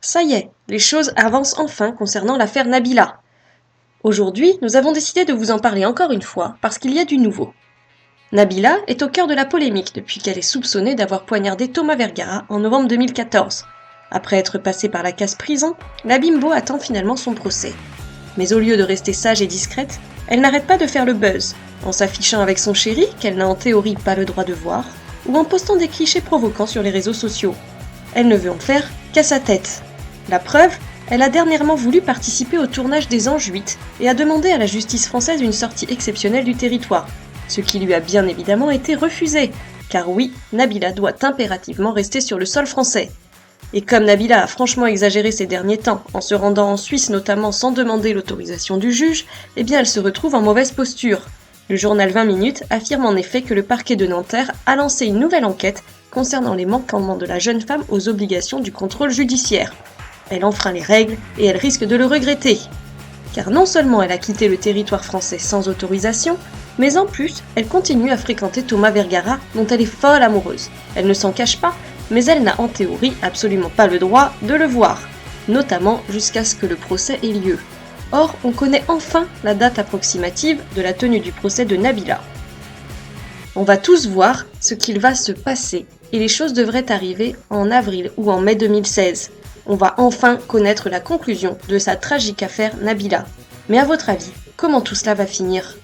Ça y est, les choses avancent enfin concernant l'affaire Nabila. Aujourd'hui, nous avons décidé de vous en parler encore une fois parce qu'il y a du nouveau. Nabila est au cœur de la polémique depuis qu'elle est soupçonnée d'avoir poignardé Thomas Vergara en novembre 2014. Après être passée par la case prison, la bimbo attend finalement son procès. Mais au lieu de rester sage et discrète, elle n'arrête pas de faire le buzz, en s'affichant avec son chéri qu'elle n'a en théorie pas le droit de voir, ou en postant des clichés provoquants sur les réseaux sociaux. Elle ne veut en faire qu'à sa tête. La preuve, elle a dernièrement voulu participer au tournage des Anges 8 et a demandé à la justice française une sortie exceptionnelle du territoire, ce qui lui a bien évidemment été refusé, car oui, Nabila doit impérativement rester sur le sol français. Et comme Nabila a franchement exagéré ces derniers temps, en se rendant en Suisse notamment sans demander l'autorisation du juge, eh bien elle se retrouve en mauvaise posture. Le journal 20 minutes affirme en effet que le parquet de Nanterre a lancé une nouvelle enquête concernant les manquements de la jeune femme aux obligations du contrôle judiciaire. Elle enfreint les règles et elle risque de le regretter. Car non seulement elle a quitté le territoire français sans autorisation, mais en plus, elle continue à fréquenter Thomas Vergara, dont elle est folle amoureuse. Elle ne s'en cache pas, mais elle n'a en théorie absolument pas le droit de le voir, notamment jusqu'à ce que le procès ait lieu. Or, on connaît enfin la date approximative de la tenue du procès de Nabila. On va tous voir ce qu'il va se passer, et les choses devraient arriver en avril ou en mai 2016. On va enfin connaître la conclusion de sa tragique affaire Nabila. Mais à votre avis, comment tout cela va finir ?